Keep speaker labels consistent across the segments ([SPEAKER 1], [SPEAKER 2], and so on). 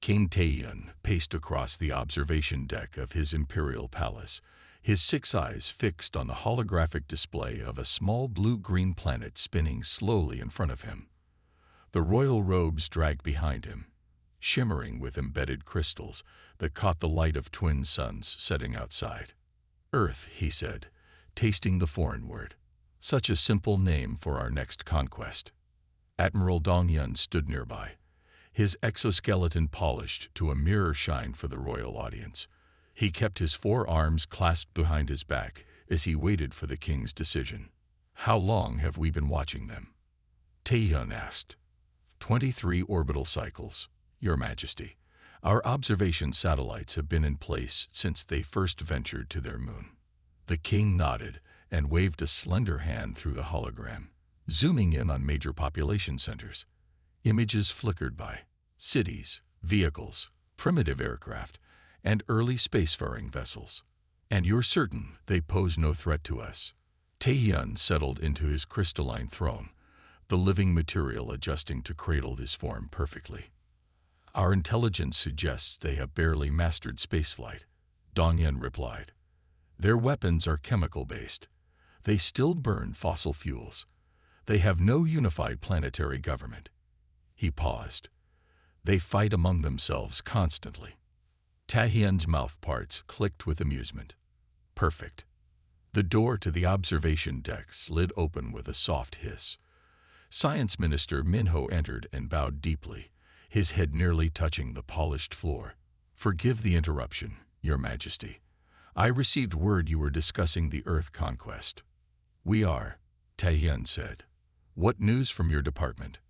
[SPEAKER 1] King Taeyeon paced across the observation deck of his imperial palace, his 6 eyes fixed on the holographic display of a small blue-green planet spinning slowly in front of him. The royal robes dragged behind him, shimmering with embedded crystals that caught the light of twin suns setting outside. Earth, he said, tasting the foreign word. Such a simple name for our next conquest. Admiral Dong-Yun stood nearby, his exoskeleton polished to a mirror shine for the royal audience. He kept his 4 arms clasped behind his back as he waited for the king's decision. How long have we been watching them? Taeyeon asked. 23 orbital cycles, Your Majesty. Our observation satellites have been in place since they first ventured to their moon. The king nodded and waved a slender hand through the hologram, zooming in on major population centers. Images flickered by cities, vehicles, primitive aircraft, and early spacefaring vessels. And you're certain they pose no threat to us? Taeyeon settled into his crystalline throne, the living material adjusting to cradle his form perfectly. Our intelligence suggests they have barely mastered spaceflight, Dong-Yun replied. Their weapons are chemical-based. They still burn fossil fuels. They have no unified planetary government. He paused. They fight among themselves constantly. Taeyeon's mouth parts clicked with amusement. Perfect. The door to the observation deck slid open with a soft hiss. Science Minister Minho entered and bowed deeply, his head nearly touching the polished floor. Forgive the interruption, Your Majesty. I received word you were discussing the Earth conquest. We are, Taeyeon said. What news from your department?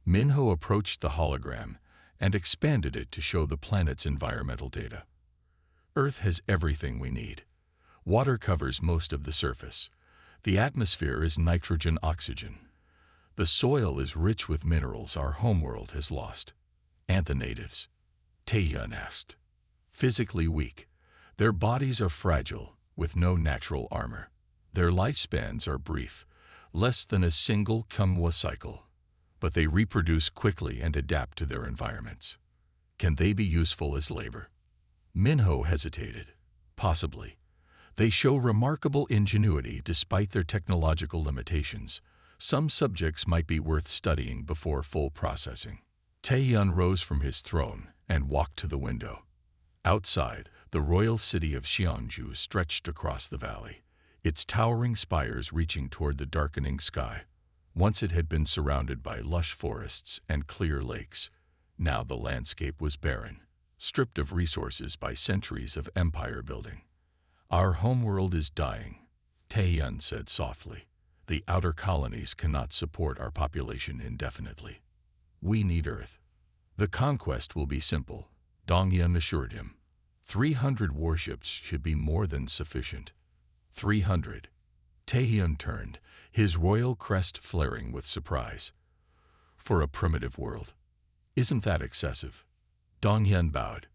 [SPEAKER 1] Minho approached the hologram and expanded it to show the planet's environmental data. Earth has everything we need. Water covers most of the surface. The atmosphere is nitrogen-oxygen. The soil is rich with minerals our homeworld has lost. And the natives? Taeyeon asked. Physically weak. Their bodies are fragile, with no natural armor. Their lifespans are brief, less than a single Kumwa cycle. But they reproduce quickly and adapt to their environments. Can they be useful as labor? Minho hesitated. Possibly. They show remarkable ingenuity despite their technological limitations. Some subjects might be worth studying before full processing. Taeyeon rose from his throne and walked to the window. Outside, the royal city of Xiangju stretched across the valley, its towering spires reaching toward the darkening sky. Once it had been surrounded by lush forests and clear lakes. Now the landscape was barren, stripped of resources by centuries of empire building. Our homeworld is dying, Taeyeon said softly. The outer colonies cannot support our population indefinitely. We need Earth. The conquest will be simple, Dong-Yun assured him. 300 warships should be more than sufficient. 300. Taeyeon turned, his royal crest flaring with surprise. For a primitive world. Isn't that excessive? Dong-Yun bowed.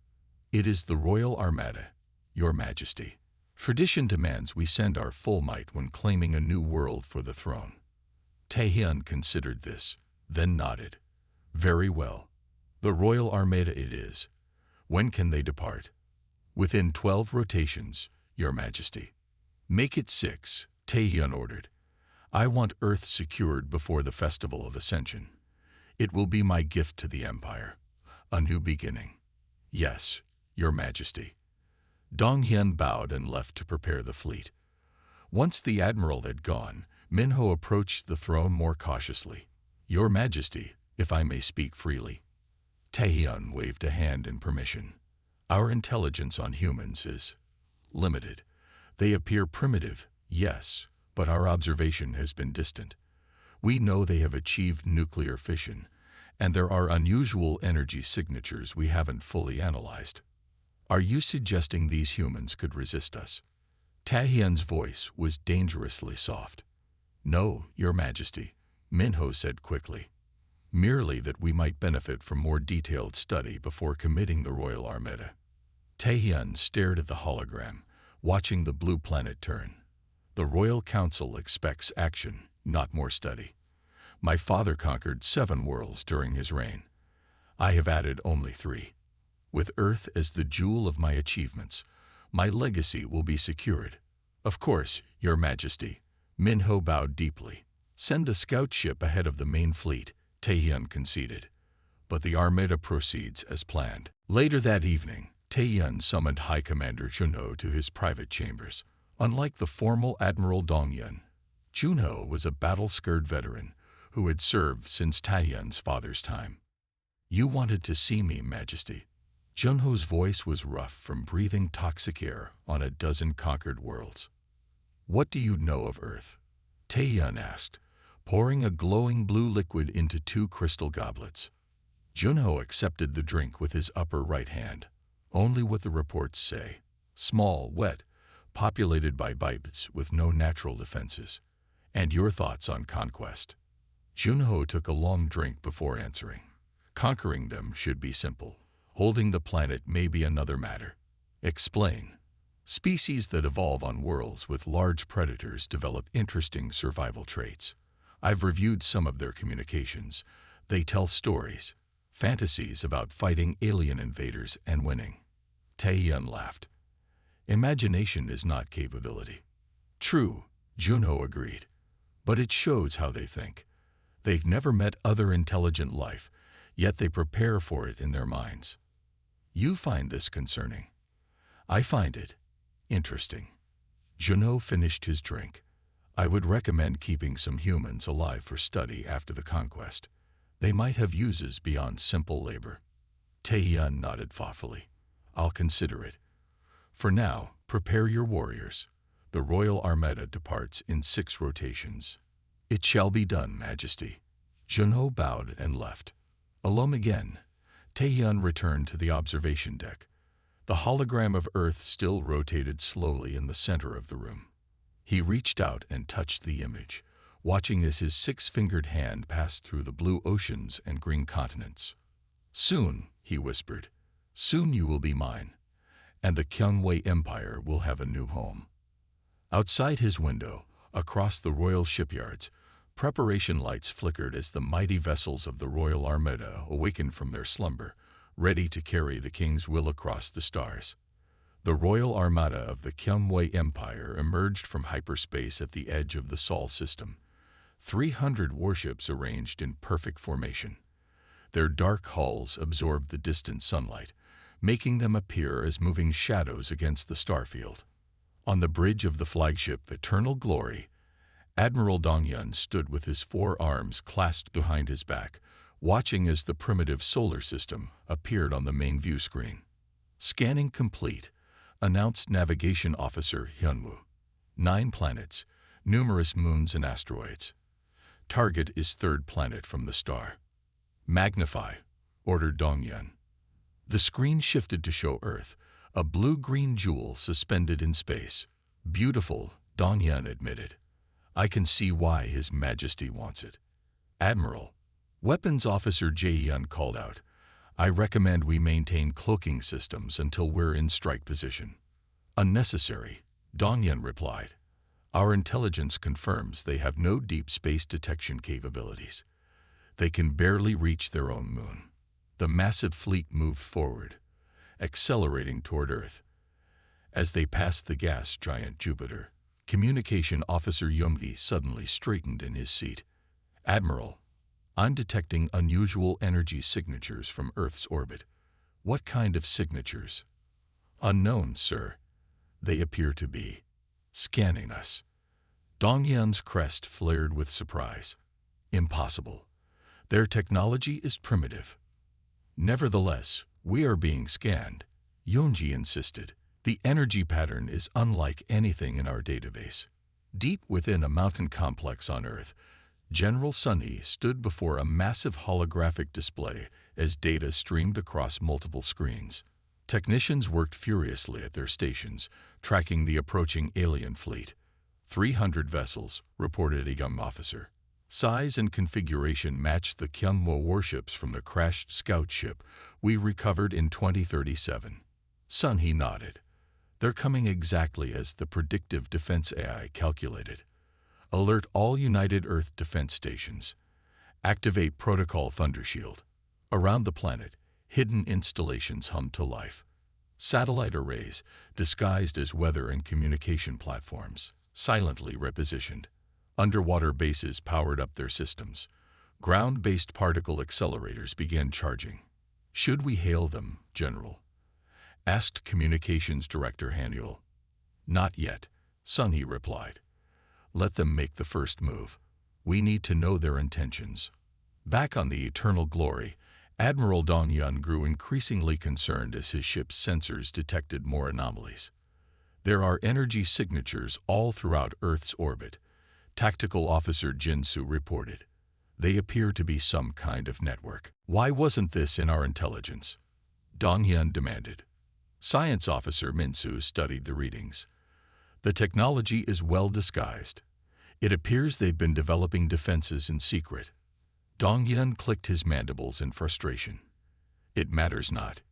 [SPEAKER 1] It is the Royal Armada, Your Majesty. Tradition demands we send our full might when claiming a new world for the throne. Taeyeon considered this, then nodded. Very well. The Royal Armada it is. When can they depart? Within 12 rotations, Your Majesty. Make it 6, Taeyeon ordered. I want Earth secured before the Festival of Ascension. It will be my gift to the Empire. A new beginning. Yes, Your Majesty. Dong-Hyun bowed and left to prepare the fleet. Once the admiral had gone, Minho approached the throne more cautiously. Your Majesty, if I may speak freely. Taeyeon waved a hand in permission. Our intelligence on humans is limited. They appear primitive, yes, but our observation has been distant. We know they have achieved nuclear fission, and there are unusual energy signatures we haven't fully analyzed. Are you suggesting these humans could resist us? Taeyeon's voice was dangerously soft. No, Your Majesty, Minho said quickly. Merely that we might benefit from more detailed study before committing the Royal Armada. Taeyeon stared at the hologram, watching the blue planet turn. The Royal Council expects action, not more study. My father conquered 7 worlds during his reign. I have added only 3. With Earth as the jewel of my achievements, my legacy will be secured. Of course, Your Majesty. Minho bowed deeply. Send a scout ship ahead of the main fleet, Taehyun conceded. But the Armada proceeds as planned. Later that evening, Taehyun summoned High Commander Junho to his private chambers. Unlike the formal Admiral Dongyun, Junho was a battle-scarred veteran who had served since Taehyun's father's time. You wanted to see me, Majesty. Junho's voice was rough from breathing toxic air on a dozen conquered worlds. What do you know of Earth? Taehyun asked, pouring a glowing blue liquid into 2 crystal goblets. Junho accepted the drink with his upper right hand. Only what the reports say. Small, wet, populated by bipeds with no natural defenses. And your thoughts on conquest? Junho took a long drink before answering. Conquering them should be simple. Holding the planet may be another matter. Explain. Species that evolve on worlds with large predators develop interesting survival traits. I've reviewed some of their communications. They tell stories, fantasies about fighting alien invaders and winning. Taehyun laughed. Imagination is not capability. True, Junho agreed. But it shows how they think. They've never met other intelligent life, yet they prepare for it in their minds. You find this concerning. I find it interesting. Junho finished his drink. I would recommend keeping some humans alive for study after the conquest. They might have uses beyond simple labor. Taehyun nodded thoughtfully. I'll consider it. For now, prepare your warriors. The Royal Armada departs in 6 rotations. It shall be done, Majesty. Junho bowed and left. Alone again, Taehyun returned to the observation deck. The hologram of Earth still rotated slowly in the center of the room. He reached out and touched the image, watching as his 6-fingered hand passed through the blue oceans and green continents. Soon, he whispered, soon you will be mine, and the Kyungwei Empire will have a new home. Outside his window, across the royal shipyards, preparation lights flickered as the mighty vessels of the Royal Armada awakened from their slumber, ready to carry the king's will across the stars. The Royal Armada of the Kyungwei Empire emerged from hyperspace at the edge of the Sol system. 300 warships arranged in perfect formation. Their dark hulls absorbed the distant sunlight, making them appear as moving shadows against the starfield. On the bridge of the flagship Eternal Glory, Admiral Dongyun stood with his 4 arms clasped behind his back, watching as the primitive solar system appeared on the main view screen. Scanning complete, announced Navigation Officer Hyunwoo. 9 planets, numerous moons and asteroids. Target is 3rd planet from the star. Magnify, ordered Dongyun. The screen shifted to show Earth, a blue-green jewel suspended in space. Beautiful, Dongyun admitted. I can see why His Majesty wants it. Admiral, Weapons Officer Jae-hyun called out. I recommend we maintain cloaking systems until we're in strike position. Unnecessary, Dongyun replied. Our intelligence confirms they have no deep space detection capabilities. They can barely reach their own moon. The massive fleet moved forward, accelerating toward Earth. As they passed the gas giant Jupiter, Communication Officer Yumgi suddenly straightened in his seat. Admiral, I'm detecting unusual energy signatures from Earth's orbit. What kind of signatures? Unknown, sir. They appear to be scanning us. Dongyun's crest flared with surprise. Impossible. Their technology is primitive. Nevertheless, we are being scanned, Yonji insisted. The energy pattern is unlike anything in our database. Deep within a mountain complex on Earth, General Sunny stood before a massive holographic display as data streamed across multiple screens. Technicians worked furiously at their stations, tracking the approaching alien fleet. 300 vessels, reported a young officer. Size and configuration matched the Kyungwei warships from the crashed scout ship we recovered in 2037. Sunny nodded. They're coming exactly as the predictive defense AI calculated. Alert all United Earth defense stations. Activate Protocol Thundershield. Around the planet, Hidden installations hummed to life. Satellite arrays, disguised as weather and communication platforms, silently repositioned. Underwater bases powered up their systems. Ground-based particle accelerators began charging. "Should we hail them, General?" asked Communications Director Haniel. "Not yet," Sunny replied. "Let them make the first move. We need to know their intentions." Back on the Eternal Glory, Admiral Dong Yun grew increasingly concerned as his ship's sensors detected more anomalies. "There are energy signatures all throughout Earth's orbit," Tactical Officer Jinsu reported. "They appear to be some kind of network." "Why wasn't this in our intelligence?" Dong Yun demanded. Science Officer Minsu studied the readings. "The technology is well disguised. It appears they've been developing defenses in secret." Dong Yun clicked his mandibles in frustration. "It matters not.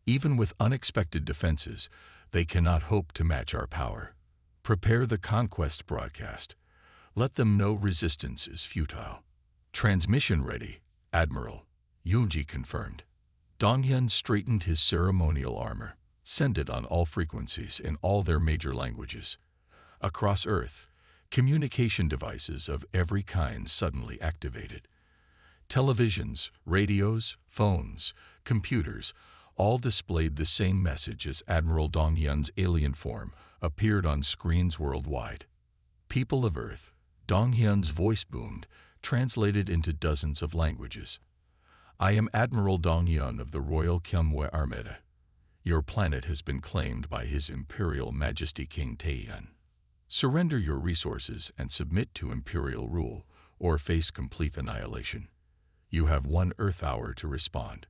[SPEAKER 1] Even with unexpected defenses, they cannot hope to match our power. Prepare the conquest broadcast. Let them know resistance is futile." "Transmission ready, Admiral," Yunji confirmed. Dong Yun straightened his ceremonial armor. "Send it on all frequencies in all their major languages." Across Earth, communication devices of every kind suddenly activated. Televisions, radios, phones, computers, all displayed the same message as Admiral Dong Yun's alien form appeared on screens worldwide. "People of Earth," Dong Yun's voice boomed, translated into dozens of languages. "I am Admiral Dong Yun of the Royal Kyumwe Armada. Your planet has been claimed by His Imperial Majesty King Taehyun. Surrender your resources and submit to Imperial rule, or face complete annihilation. You have 1 Earth hour to respond."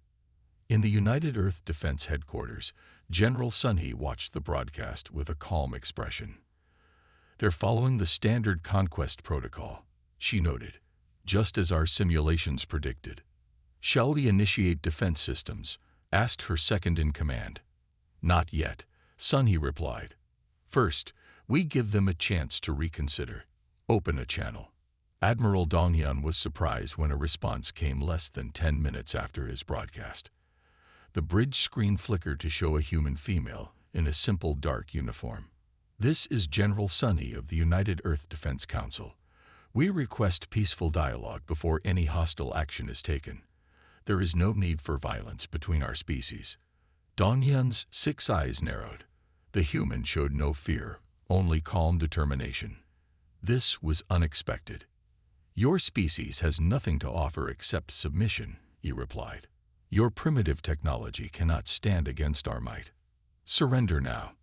[SPEAKER 1] In the United Earth Defense Headquarters, General Sunhee watched the broadcast with a calm expression. "They're following the standard conquest protocol," she noted, "just as our simulations predicted." "Shall we initiate defense systems?" asked her second-in-command. "Not yet," Sunhee replied. "First, we give them a chance to reconsider. Open a channel." Admiral Dong Yun was surprised when a response came less than 10 minutes after his broadcast. The bridge screen flickered to show a human female in a simple dark uniform. "This is General Sunhee of the United Earth Defense Council. We request peaceful dialogue before any hostile action is taken. There is no need for violence between our species." Dong Yun's 6 eyes narrowed. The human showed no fear, only calm determination. This was unexpected. "Your species has nothing to offer except submission," he replied. "Your primitive technology cannot stand against our might. Surrender now."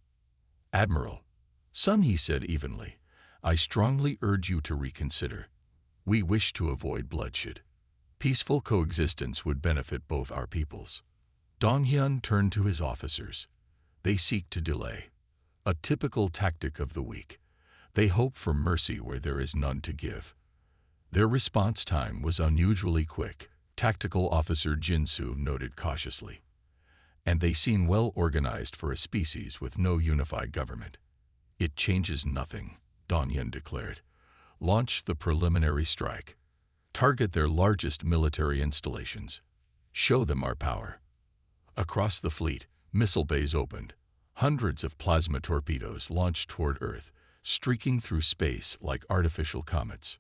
[SPEAKER 1] "Admiral," Sunhee said evenly, "I strongly urge you to reconsider. We wish to avoid bloodshed. Peaceful coexistence would benefit both our peoples." Dong Hyun turned to his officers. "They seek to delay. A typical tactic of the weak. They hope for mercy where there is none to give." Their response time was unusually quick, Tactical Officer Jinsu noted cautiously. "And they seem well organized for a species with no unified government." "It changes nothing," Dong Yun declared. "Launch the preliminary strike. Target their largest military installations. Show them our power." Across the fleet, missile bays opened. Hundreds of plasma torpedoes launched toward Earth, streaking through space like artificial comets.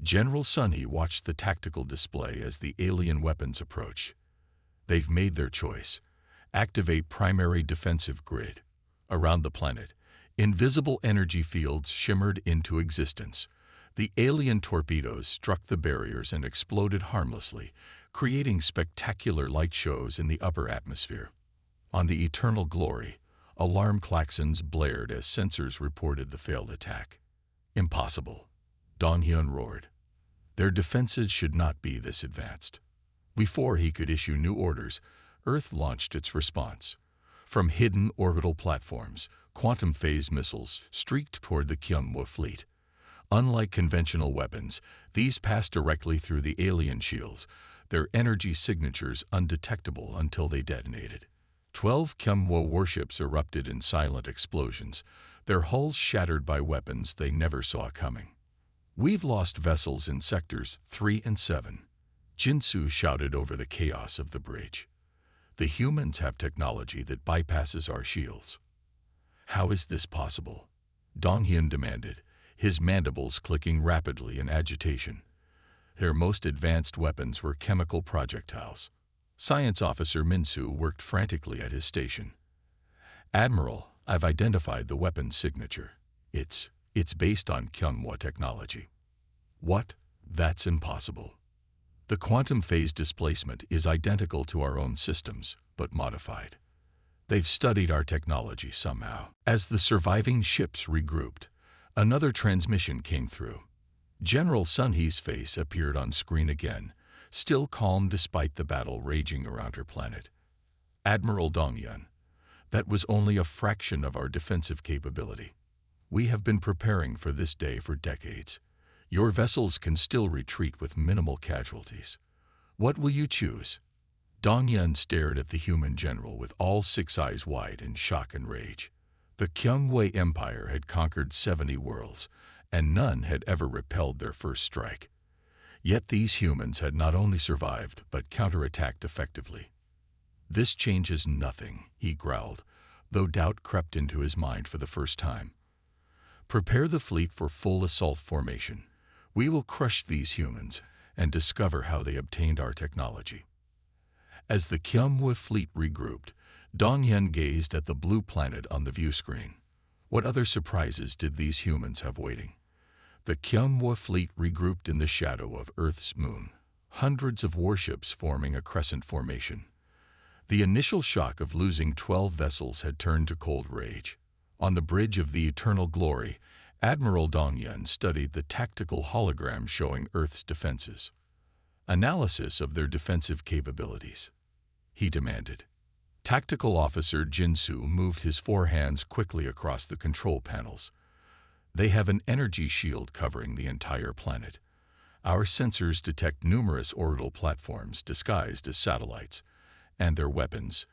[SPEAKER 1] General Sunhee watched the tactical display as the alien weapons approached. "They've made their choice. Activate primary defensive grid." Around the planet, invisible energy fields shimmered into existence. The alien torpedoes struck the barriers and exploded harmlessly, creating spectacular light shows in the upper atmosphere. On the Eternal Glory, alarm klaxons blared as sensors reported the failed attack. "Impossible," Dong Hyun roared. "Their defenses should not be this advanced." Before he could issue new orders, Earth launched its response. From hidden orbital platforms, quantum phase missiles streaked toward the Kyumwa fleet. Unlike conventional weapons, these passed directly through the alien shields, their energy signatures undetectable until they detonated. 12 Kyumwa warships erupted in silent explosions, their hulls shattered by weapons they never saw coming. "We've lost vessels in sectors 3 and 7, Jinsu shouted over the chaos of the bridge. The humans have technology that bypasses our shields. How is this possible? Donghyun demanded, his mandibles clicking rapidly in agitation. Their most advanced weapons were chemical projectiles. Science Officer Minsu worked frantically at his station. Admiral, I've identified the weapon's signature. It's based on Kyunghwa technology. What? That's impossible. The quantum phase displacement is identical to our own systems, but modified. They've studied our technology somehow. As the surviving ships regrouped, another transmission came through. General Sunhee's face appeared on screen again, still calm despite the battle raging around her planet. Admiral Donghyun, that was only a fraction of our defensive capability. We have been preparing for this day for decades. Your vessels can still retreat with minimal casualties. What will you choose? Donghyun stared at the human general with all six eyes wide in shock and rage. The Kyunghwa Empire had conquered 70 worlds, and none had ever repelled their first strike. Yet these humans had not only survived, but counterattacked effectively. This changes nothing, he growled, though doubt crept into his mind for the first time. Prepare the fleet for full assault formation. We will crush these humans and discover how they obtained our technology. As the Kyunghwa fleet regrouped, Donghyun gazed at the blue planet on the view screen. What other surprises did these humans have waiting? The Kyunghwa fleet regrouped in the shadow of Earth's moon, hundreds of warships forming a crescent formation. The initial shock of losing 12 vessels had turned to cold rage. On the bridge of the Eternal Glory, Admiral Donghyun studied the tactical hologram showing Earth's defenses. Analysis of their defensive capabilities, he demanded. Tactical Officer Jinsu moved his four hands quickly across the control panels. They have an energy shield covering the entire planet. Our sensors detect numerous orbital platforms disguised as satellites, and their weapons.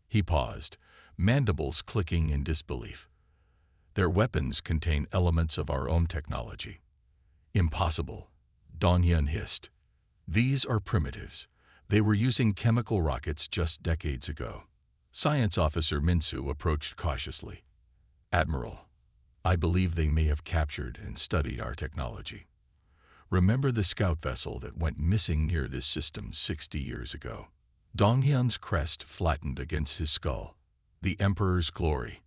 [SPEAKER 1] He paused, mandibles clicking in disbelief. Their weapons contain elements of our own technology. Impossible, Donghyun hissed. These are primitives. They were using chemical rockets just decades ago. Science Officer Minsu approached cautiously. Admiral, I believe they may have captured and studied our technology. Remember the scout vessel that went missing near this system 60 years ago? Donghyun's crest flattened against his skull. The Emperor's glory.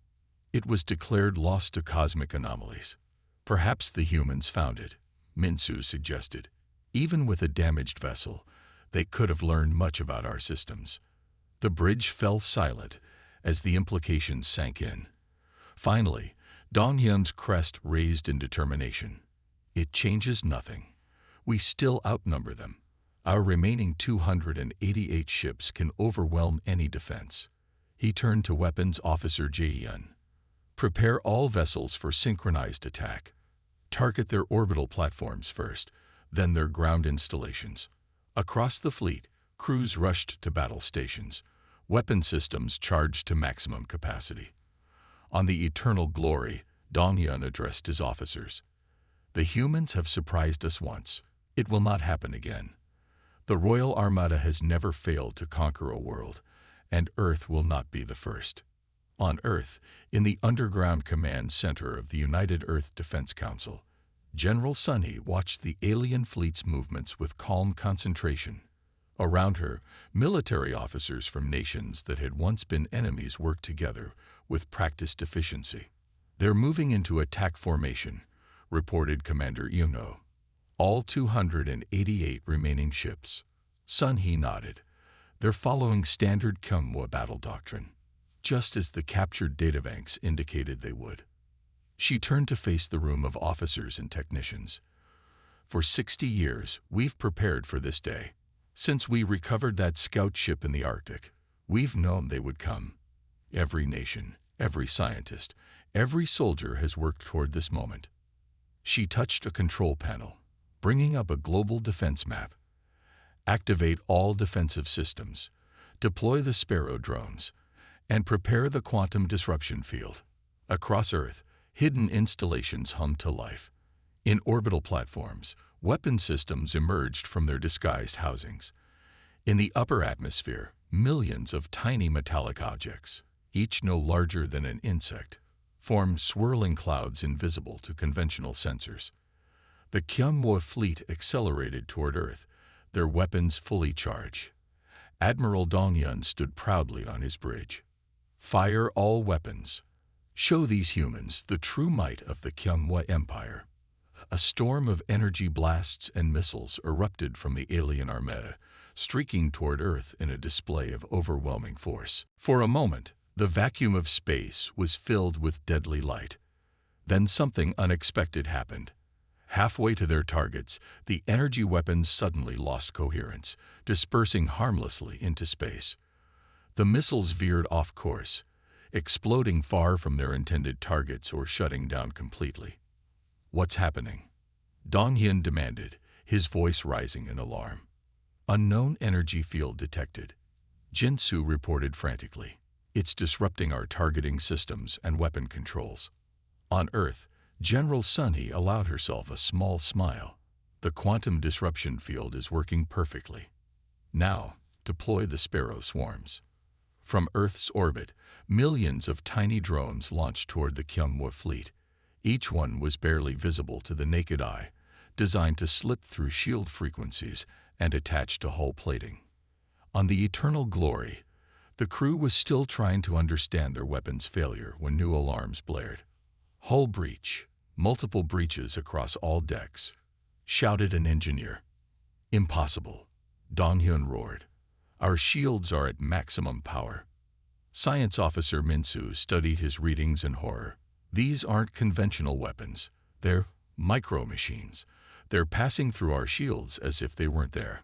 [SPEAKER 1] It was declared lost to cosmic anomalies. Perhaps the humans found it, Minsu suggested. Even with a damaged vessel, they could have learned much about our systems. The bridge fell silent as the implications sank in. Finally, Donghyun's crest raised in determination. It changes nothing. We still outnumber them. Our remaining 288 ships can overwhelm any defense. He turned to Weapons Officer Jae-yun. Prepare all vessels for synchronized attack. Target their orbital platforms first, then their ground installations. Across the fleet, crews rushed to battle stations, weapon systems charged to maximum capacity. On the Eternal Glory, Donghyun addressed his officers. The humans have surprised us once. It will not happen again. The Royal Armada has never failed to conquer a world, and Earth will not be the first. On Earth, in the underground command center of the United Earth Defense Council, General Sunhee watched the alien fleet's movements with calm concentration. Around her, military officers from nations that had once been enemies worked together with practiced efficiency. They're moving into attack formation, reported Commander Yuno. All 288 remaining ships. Sunhee nodded. They're following standard Kyunghwa battle doctrine, just as the captured databanks indicated they would. She turned to face the room of officers and technicians. For 60 years, we've prepared for this day. Since we recovered that scout ship in the Arctic, we've known they would come. Every nation, every scientist, every soldier has worked toward this moment. She touched a control panel, bringing up a global defense map. Activate all defensive systems, deploy the Sparrow drones, and prepare the quantum disruption field. Across Earth, hidden installations hummed to life. In orbital platforms, weapon systems emerged from their disguised housings. In the upper atmosphere, Millions of tiny metallic objects, each no larger than an insect, formed swirling clouds invisible to conventional sensors. The Kyumwa fleet accelerated toward Earth, their weapons fully charged. Admiral Dongyun stood proudly on his bridge. "Fire all weapons. Show these humans the true might of the Kyumwa Empire." A storm of energy blasts and missiles erupted from the alien armada, streaking toward Earth in a display of overwhelming force. For a moment, the vacuum of space was filled with deadly light. Then something unexpected happened. Halfway to their targets, the energy weapons suddenly lost coherence, dispersing harmlessly into space. The missiles veered off course, exploding far from their intended targets or shutting down completely. "What's happening?" Donghyun demanded, his voice rising in alarm. "Unknown energy field detected," Jinsu reported frantically. "It's disrupting our targeting systems and weapon controls." On Earth, General Sunny allowed herself a small smile. "The quantum disruption field is working perfectly. Now, deploy the Sparrow swarms." From Earth's orbit, millions of tiny drones launched toward the Kyumwa fleet. Each one was barely visible to the naked eye, designed to slip through shield frequencies and attach to hull plating. On the Eternal Glory, the crew was still trying to understand their weapon's failure when new alarms blared. "Hull breach, multiple breaches across all decks," shouted an engineer. "Impossible," Donghyun roared. "Our shields are at maximum power." Science Officer Minsu studied his readings in horror. "These aren't conventional weapons. They're micro-machines. They're passing through our shields as if they weren't there."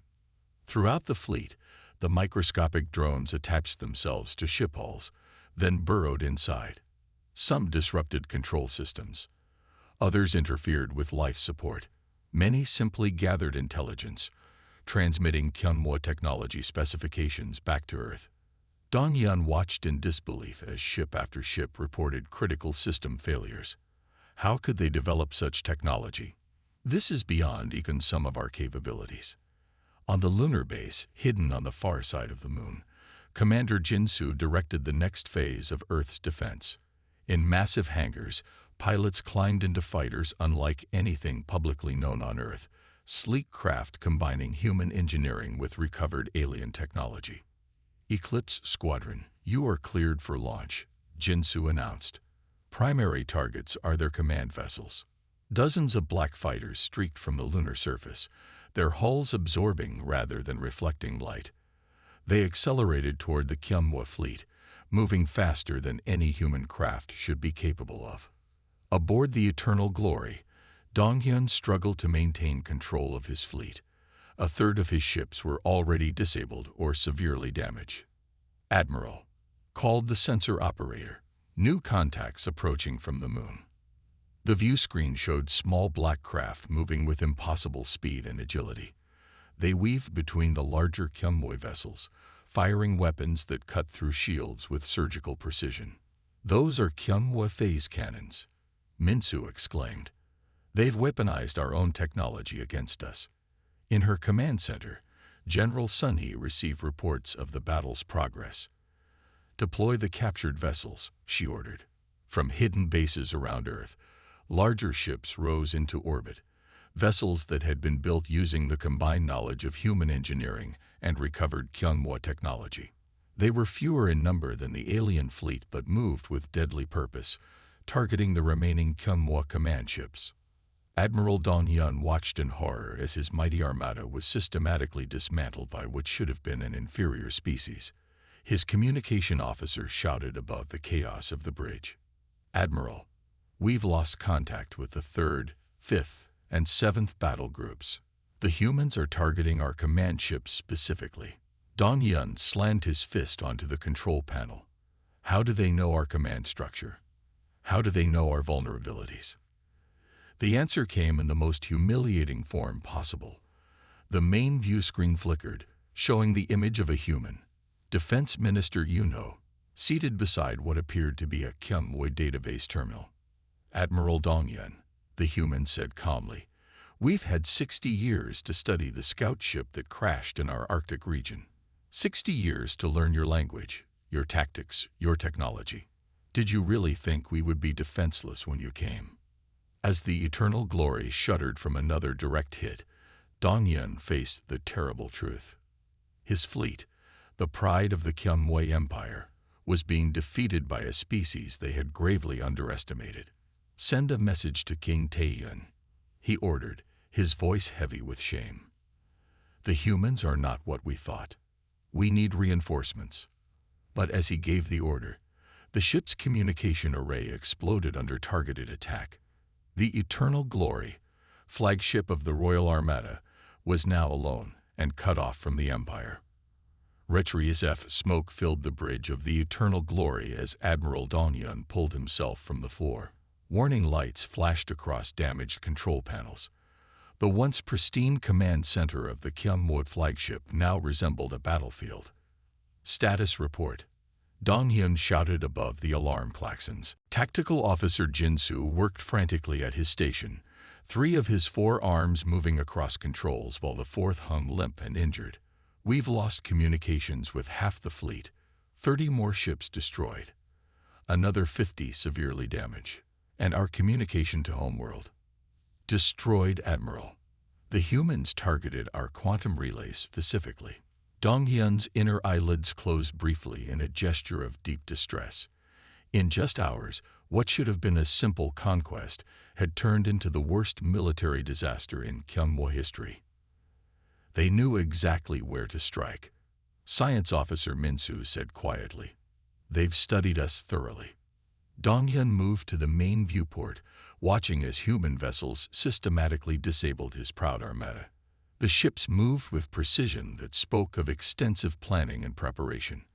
[SPEAKER 1] Throughout the fleet, the microscopic drones attached themselves to ship hulls, then burrowed inside. Some disrupted control systems. Others interfered with life support. Many simply gathered intelligence, transmitting Kyumwa technology specifications back to Earth. Donghyun watched in disbelief as ship after ship reported critical system failures. How could they develop such technology? This is beyond even some of our capabilities. On the lunar base, hidden on the far side of the moon, Commander Jinsu directed the next phase of Earth's defense. In massive hangars, pilots climbed into fighters unlike anything publicly known on Earth, sleek craft combining human engineering with recovered alien technology. "Eclipse Squadron, you are cleared for launch," Jinsu announced. "Primary targets are their command vessels." Dozens of black fighters streaked from the lunar surface, their hulls absorbing rather than reflecting light. They accelerated toward the Kyumwa fleet, moving faster than any human craft should be capable of. Aboard the Eternal Glory, Donghyun struggled to maintain control of his fleet. A third of his ships were already disabled or severely damaged. "Admiral," called the sensor operator, "new contacts approaching from the moon." The view screen showed small black craft moving with impossible speed and agility. They weaved between the larger Kyumwa vessels, firing weapons that cut through shields with surgical precision. "Those are Kyumwa phase cannons," Minsu exclaimed. "They've weaponized our own technology against us." In her command center, General Sunhee received reports of the battle's progress. "Deploy the captured vessels," she ordered. From hidden bases around Earth, larger ships rose into orbit, vessels that had been built using the combined knowledge of human engineering and recovered Kyumwa technology. They were fewer in number than the alien fleet but moved with deadly purpose, targeting the remaining Kyumwa command ships. Admiral Donghyun watched in horror as his mighty armada was systematically dismantled by what should have been an inferior species. His communication officer shouted above the chaos of the bridge. "Admiral, we've lost contact with the 3rd, 5th, and 7th battle groups. The humans are targeting our command ships specifically." Donghyun slammed his fist onto the control panel. "How do they know our command structure? How do they know our vulnerabilities?" The answer came in the most humiliating form possible. The main view screen flickered, showing the image of a human, Defense Minister Yuno, seated beside what appeared to be a Kyumwa database terminal. "Admiral Donghyun," the human said calmly, "we've had 60 years to study the scout ship that crashed in our Arctic region. 60 years to learn your language, your tactics, your technology. Did you really think we would be defenseless when you came? As the eternal glory shuddered from another direct hit, Dong Yun faced the terrible truth. His fleet, the pride of the Kyumwei Empire, was being defeated by a species they had gravely underestimated. Send a message to King Taeyun, he ordered, his voice heavy with shame. The humans are not what we thought. We need reinforcements. But as he gave the order, the ship's communication array exploded under targeted attack. The Eternal Glory, flagship of the Royal Armada, was now alone and cut off from the Empire. Retrius smoke filled the bridge of the Eternal Glory as Admiral Dong Yun pulled himself from the floor. Warning lights flashed across damaged control panels. The once pristine command center of the Kyumwei flagship now resembled a battlefield. Status report. Dong Yun shouted above the alarm klaxons. Tactical Officer Jinsu worked frantically at his station, 3 of his 4 arms moving across controls while the 4th hung limp and injured. We've lost communications with half the fleet, 30 more ships destroyed, another 50 severely damaged, and our communication to Homeworld destroyed, Admiral. The humans targeted our quantum relays specifically. Dong Yun's inner eyelids closed briefly in a gesture of deep distress. In just hours, what should have been a simple conquest had turned into the worst military disaster in Kyumwei history. They knew exactly where to strike. Science Officer Minsu said quietly. They've studied us thoroughly. Dong Yun moved to the main viewport, watching as human vessels systematically disabled his proud armada. The ships moved with precision that spoke of extensive planning and preparation.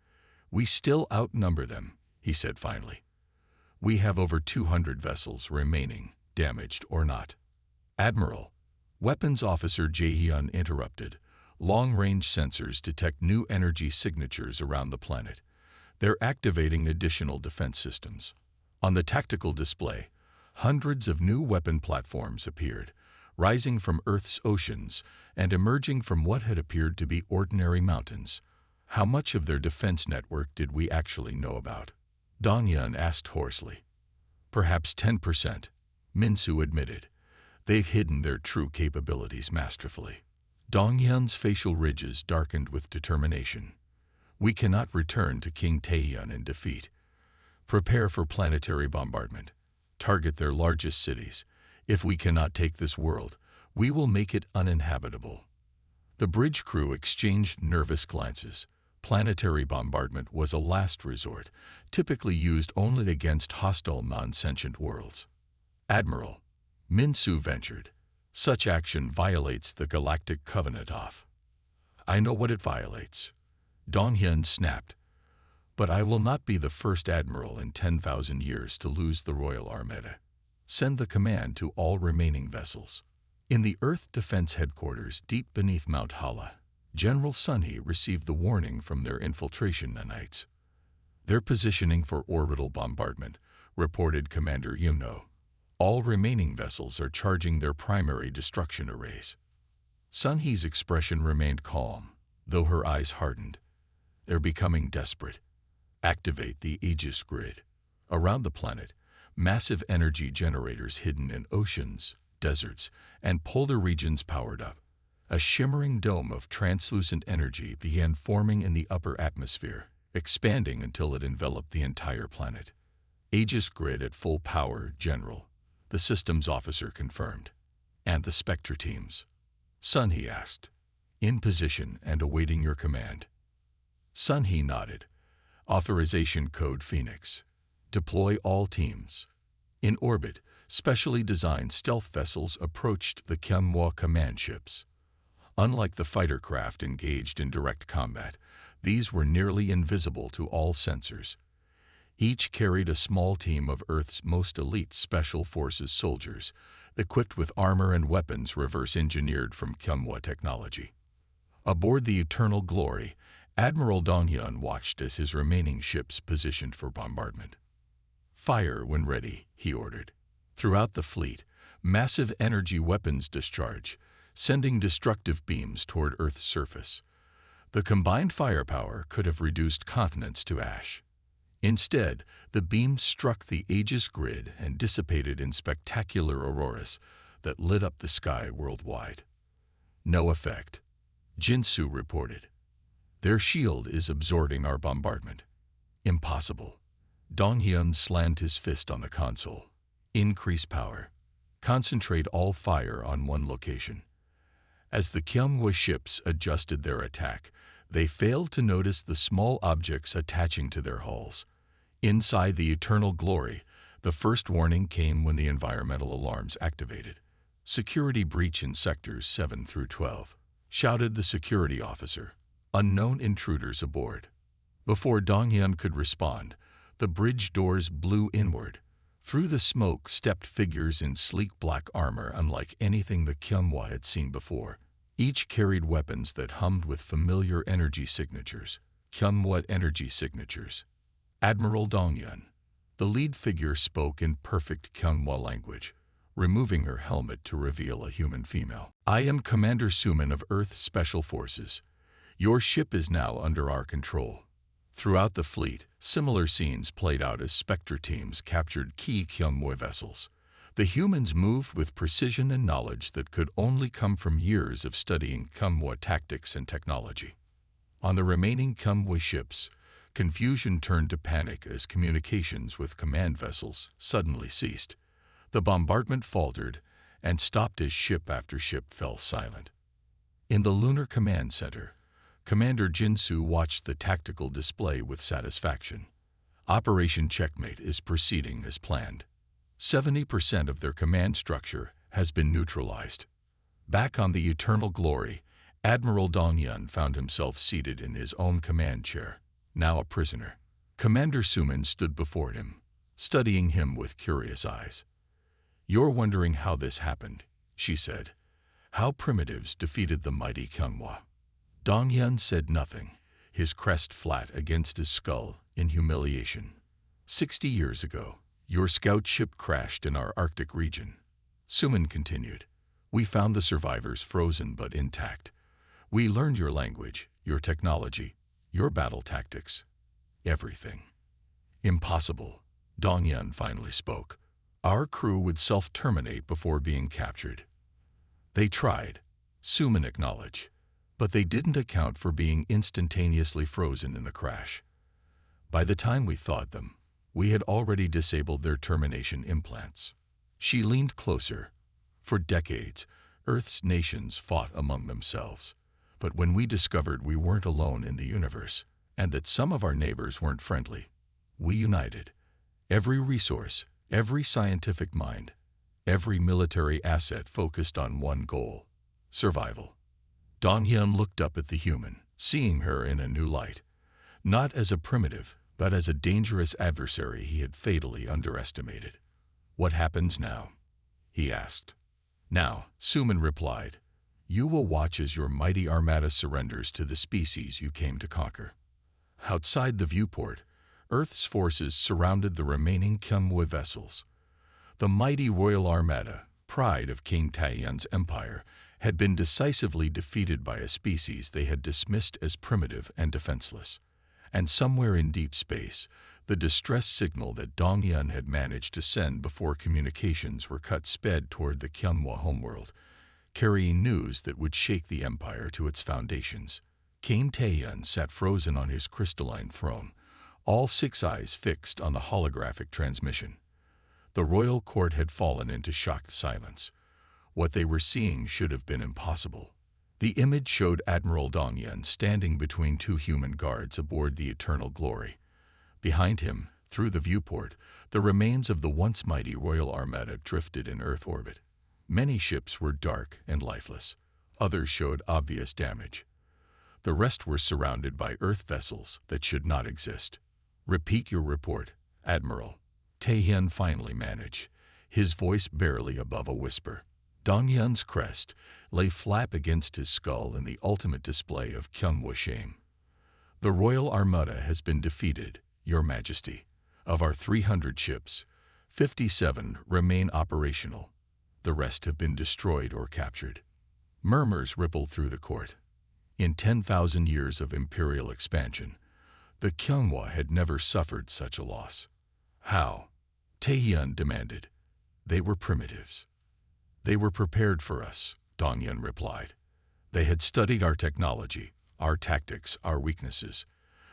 [SPEAKER 1] We still outnumber them, he said finally. We have over 200 vessels remaining, damaged or not. Admiral, Weapons Officer Jae-hyun interrupted. Long-range sensors detect new energy signatures around the planet. They're activating additional defense systems. On the tactical display, hundreds of new weapon platforms appeared, rising from Earth's oceans and emerging from what had appeared to be ordinary mountains. How much of their defense network did we actually know about? Dong Yun asked hoarsely. Perhaps 10%, Minsu admitted. They've hidden their true capabilities masterfully. Dong Yun's facial ridges darkened with determination. We cannot return to King Taeyun in defeat. Prepare for planetary bombardment. Target their largest cities. If we cannot take this world, we will make it uninhabitable. The bridge crew exchanged nervous glances. Planetary bombardment was a last resort, typically used only against hostile non-sentient worlds. Admiral, Minsu ventured, such action violates the Galactic Covenant off. I know what it violates. Dong Yun snapped. But I will not be the first admiral in 10,000 years to lose the Royal Armada. Send the command to all remaining vessels. In the Earth Defense Headquarters deep beneath Mount Hala, General Sunhee received the warning from their infiltration nanites. They're positioning for orbital bombardment, reported Commander Yumno. All remaining vessels are charging their primary destruction arrays. Sunhee's expression remained calm, though her eyes hardened. They're becoming desperate. Activate the Aegis grid. Around the planet, massive energy generators hidden in oceans, deserts, and polar regions powered up. A shimmering dome of translucent energy began forming in the upper atmosphere, expanding until it enveloped the entire planet. Aegis grid at full power, General, the systems officer confirmed. And the Spectre teams? Sunhee asked. In position and awaiting your command. Sunhee nodded. Authorization code Phoenix. Deploy all teams. In orbit, specially designed stealth vessels approached the Kyumwei command ships. Unlike the fighter craft engaged in direct combat, these were nearly invisible to all sensors. Each carried a small team of Earth's most elite Special Forces soldiers, equipped with armor and weapons reverse-engineered from Kyumwei technology. Aboard the Eternal Glory, Admiral Dong Yun watched as his remaining ships positioned for bombardment. Fire when ready, he ordered. Throughout the fleet, massive energy weapons discharge, sending destructive beams toward Earth's surface. The combined firepower could have reduced continents to ash. Instead, the beam struck the Aegis grid and dissipated in spectacular auroras that lit up the sky worldwide. No effect, Jinsu reported. Their shield is absorbing our bombardment. Impossible. Donghyun slammed his fist on the console. Increase power. Concentrate all fire on one location. As the Kyungwa ships adjusted their attack, they failed to notice the small objects attaching to their hulls. Inside the Eternal Glory, the first warning came when the environmental alarms activated. Security breach in sectors 7 through 12, shouted the security officer. Unknown intruders aboard. Before Donghyun could respond, the bridge doors blew inward. Through the smoke stepped figures in sleek black armor unlike anything the Kyungwa had seen before. Each carried weapons that hummed with familiar energy signatures. Kyungwa energy signatures. Admiral Donghyun. The lead figure spoke in perfect Kyungwa language, removing her helmet to reveal a human female. I am Commander Suman of Earth Special Forces. Your ship is now under our control. Throughout the fleet, similar scenes played out as Spectre teams captured key Kyungwa vessels. The humans moved with precision and knowledge that could only come from years of studying Kyungwa tactics and technology. On the remaining Kyungwa ships, confusion turned to panic as communications with command vessels suddenly ceased. The bombardment faltered and stopped as ship after ship fell silent. In the Lunar Command Center, Commander Jinsu watched the tactical display with satisfaction. Operation Checkmate is proceeding as planned. 70% of their command structure has been neutralized. Back on the Eternal Glory, Admiral Donghyun found himself seated in his own command chair, now a prisoner. Commander Suman stood before him, studying him with curious eyes. You're wondering how this happened, she said. How primitives defeated the mighty Kyungwa. Donghyun said nothing, his crest flat against his skull in humiliation. 60 years ago, your scout ship crashed in our Arctic region. Suman continued. We found the survivors frozen but intact. We learned your language, your technology, your battle tactics. Everything. Impossible, Donghyun finally spoke. Our crew would self-terminate before being captured. They tried, Suman acknowledged, but they didn't account for being instantaneously frozen in the crash. By the time we thawed them, we had already disabled their termination implants. She leaned closer. For decades, Earth's nations fought among themselves. But when we discovered we weren't alone in the universe, and that some of our neighbors weren't friendly, we united. Every resource, every scientific mind, every military asset focused on one goal: survival. Donghyun looked up at the human, seeing her in a new light. Not as a primitive, but as a dangerous adversary he had fatally underestimated. What happens now? He asked. Now, Suman replied, you will watch as your mighty armada surrenders to the species you came to conquer. Outside the viewport, Earth's forces surrounded the remaining Kyungwa vessels. The mighty Royal Armada, pride of King Taeyeon's empire, had been decisively defeated by a species they had dismissed as primitive and defenseless. And somewhere in deep space, the distress signal that Donghyun had managed to send before communications were cut sped toward the Kyungwa homeworld, carrying news that would shake the empire to its foundations. King Taeyeon sat frozen on his crystalline throne, all six eyes fixed on the holographic transmission. The royal court had fallen into shocked silence. What they were seeing should have been impossible. The image showed Admiral Donghyun standing between two human guards aboard the Eternal Glory. Behind him, through the viewport, the remains of the once mighty Royal Armada drifted in Earth orbit. Many ships were dark and lifeless. Others showed obvious damage. The rest were surrounded by Earth vessels that should not exist. Repeat your report, Admiral. Taeyeon finally managed, his voice barely above a whisper. Donghyun's crest lay flat against his skull in the ultimate display of Kyungwa shame. The Royal Armada has been defeated, Your Majesty. Of our 300 ships, 57 remain operational. The rest have been destroyed or captured. Murmurs rippled through the court. In 10,000 years of imperial expansion, the Kyungwa had never suffered such a loss. How? Taehyun demanded. They were primitives. They were prepared for us, Dongyun replied. They had studied our technology, our tactics, our weaknesses.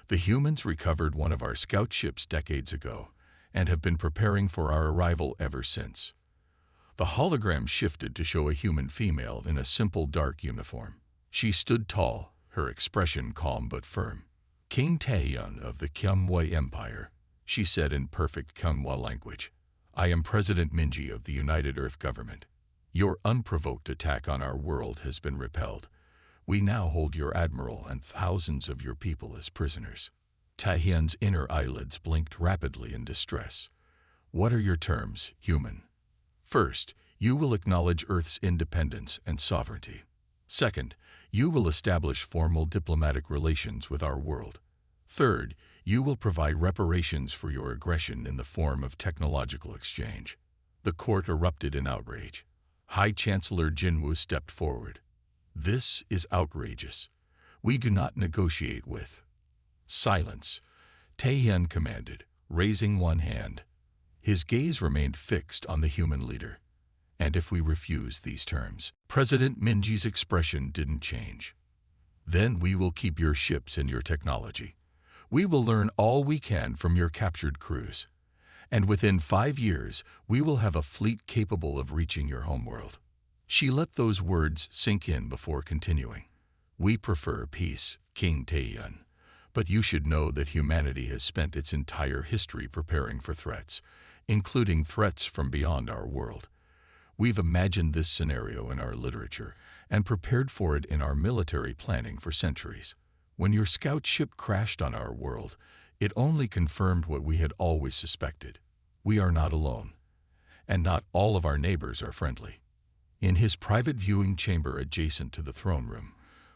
[SPEAKER 1] The humans recovered one of our scout ships decades ago and have been preparing for our arrival ever since. The hologram shifted to show a human female in a simple dark uniform. She stood tall, her expression calm but firm. King Taehyun of the Kyungwa Empire, she said in perfect Kyungwa language. I am President Minji of the United Earth Government. Your unprovoked attack on our world has been repelled. We now hold your admiral and thousands of your people as prisoners. Taehyun's inner eyelids blinked rapidly in distress. What are your terms, human? First, you will acknowledge Earth's independence and sovereignty. Second, you will establish formal diplomatic relations with our world. Third, you will provide reparations for your aggression in the form of technological exchange. The court erupted in outrage. High Chancellor Jinwoo stepped forward. This is outrageous. We do not negotiate with. Silence, Taehyun commanded, raising one hand. His gaze remained fixed on the human leader. And if we refuse these terms, President Minji's expression didn't change. Then we will keep your ships and your technology. We will learn all we can from your captured crews. And within 5 years, we will have a fleet capable of reaching your homeworld. She let those words sink in before continuing. We prefer peace, King Taehyun. But you should know that humanity has spent its entire history preparing for threats, including threats from beyond our world. We've imagined this scenario in our literature and prepared for it in our military planning for centuries. When your scout ship crashed on our world, it only confirmed what we had always suspected. We are not alone, and not all of our neighbors are friendly. In his private viewing chamber adjacent to the throne room,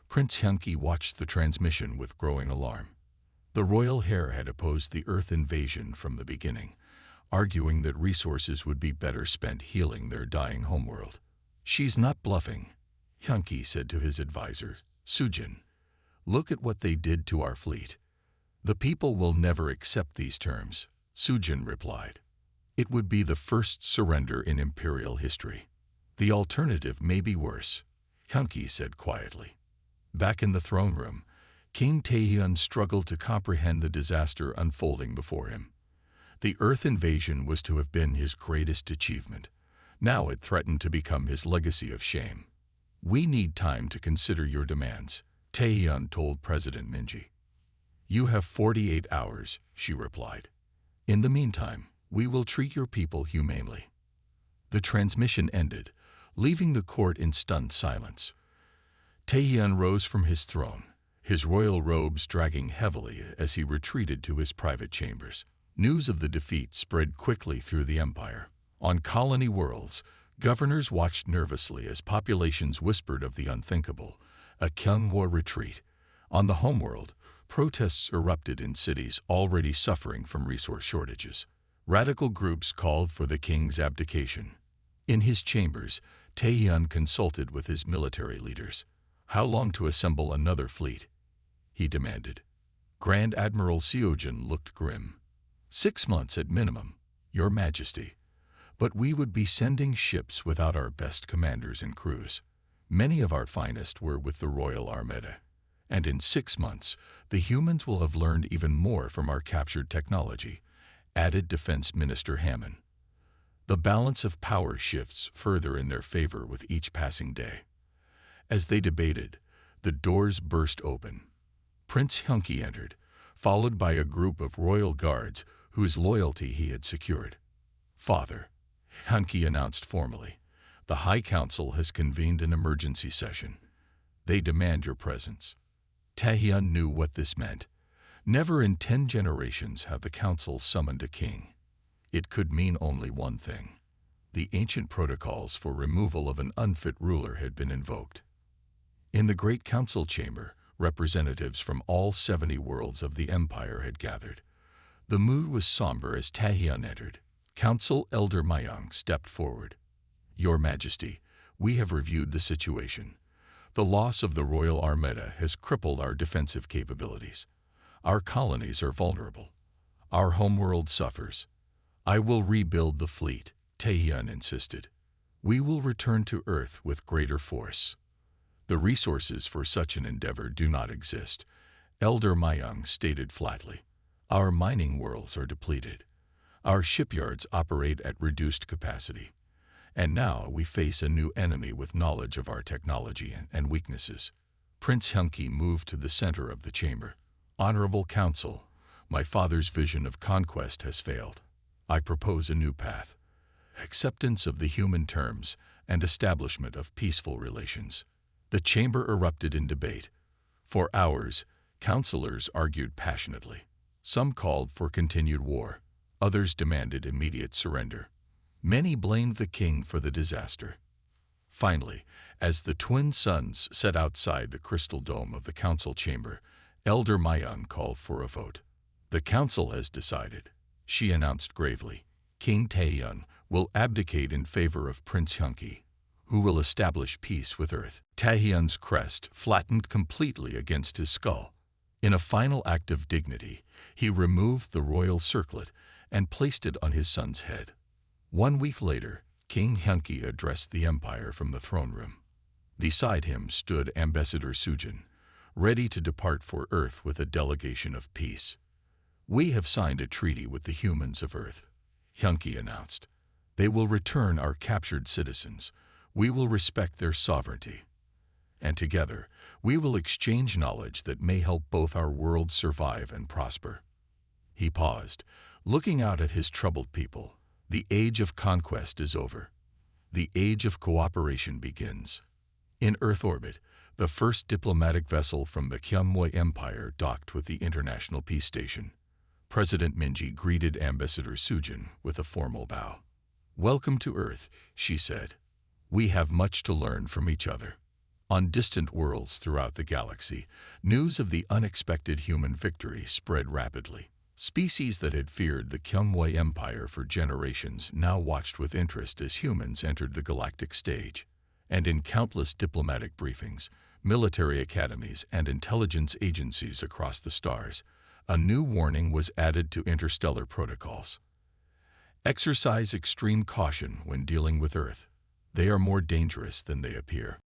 [SPEAKER 1] Prince Hyunki watched the transmission with growing alarm. The royal heir had opposed the Earth invasion from the beginning, arguing that resources would be better spent healing their dying homeworld. She's not bluffing, Hyunki said to his advisor, Sujin. Look at what they did to our fleet. The people will never accept these terms, Sujin replied. It would be the first surrender in imperial history. The alternative may be worse, Hyunki said quietly. Back in the throne room, King Taehyun struggled to comprehend the disaster unfolding before him. The Earth invasion was to have been his greatest achievement. Now it threatened to become his legacy of shame. We need time to consider your demands, Taehyun told President Minji. You have 48 hours, she replied. In the meantime, we will treat your people humanely. The transmission ended, leaving the court in stunned silence. Taehyun rose from his throne, his royal robes dragging heavily as he retreated to his private chambers. News of the defeat spread quickly through the empire. On colony worlds, governors watched nervously as populations whispered of the unthinkable, a Kyungwa retreat. On the homeworld, protests erupted in cities already suffering from resource shortages. Radical groups called for the king's abdication. In his chambers, Taehyun consulted with his military leaders. How long to assemble another fleet? He demanded. Grand Admiral Seojin looked grim. 6 months at minimum, Your Majesty. But we would be sending ships without our best commanders and crews. Many of our finest were with the Royal Armada. And in 6 months, the humans will have learned even more from our captured technology, added Defense Minister Hammond. The balance of power shifts further in their favor with each passing day. As they debated, the doors burst open. Prince Hyunki entered, followed by a group of royal guards whose loyalty he had secured. Father, Hyunki announced formally, the High Council has convened an emergency session. They demand your presence. Taehyun knew what this meant. Never in 10 generations have the council summoned a king. It could mean only one thing. The ancient protocols for removal of an unfit ruler had been invoked. In the Great Council chamber, representatives from all 70 worlds of the empire had gathered. The mood was somber as Taehyun entered. Council Elder Mayang stepped forward. Your Majesty, we have reviewed the situation. The loss of the Royal Armada has crippled our defensive capabilities. Our colonies are vulnerable. Our homeworld suffers. I will rebuild the fleet, Taehyun insisted. We will return to Earth with greater force. The resources for such an endeavor do not exist, Elder Mayung stated flatly. Our mining worlds are depleted. Our shipyards operate at reduced capacity. And now we face a new enemy with knowledge of our technology and weaknesses. Prince Hyunki moved to the center of the chamber. Honorable Council, my father's vision of conquest has failed. I propose a new path. Acceptance of the human terms and establishment of peaceful relations. The chamber erupted in debate. For hours, councilors argued passionately. Some called for continued war. Others demanded immediate surrender. Many blamed the king for the disaster. Finally, as the twin suns sat outside the crystal dome of the council chamber, Elder Mayun called for a vote. The council has decided, she announced gravely. King Taehyun will abdicate in favor of Prince Hyunki, who will establish peace with Earth. Taehyun's crest flattened completely against his skull. In a final act of dignity, he removed the royal circlet and placed it on his son's head. 1 week later, King Hyunki addressed the empire from the throne room. Beside him stood Ambassador Sujin, ready to depart for Earth with a delegation of peace. We have signed a treaty with the humans of Earth, Hyunki announced. They will return our captured citizens. We will respect their sovereignty. And together, we will exchange knowledge that may help both our worlds survive and prosper. He paused, looking out at his troubled people. The age of conquest is over. The age of cooperation begins. In Earth orbit, the first diplomatic vessel from the Gyeongmoe Empire docked with the International Peace Station. President Minji greeted Ambassador Sujin with a formal bow. Welcome to Earth, she said. We have much to learn from each other. On distant worlds throughout the galaxy, news of the unexpected human victory spread rapidly. Species that had feared the Gyeongmoe Empire for generations now watched with interest as humans entered the galactic stage. And in countless diplomatic briefings, military academies, and intelligence agencies across the stars, a new warning was added to interstellar protocols. Exercise extreme caution when dealing with Earth. They are more dangerous than they appear.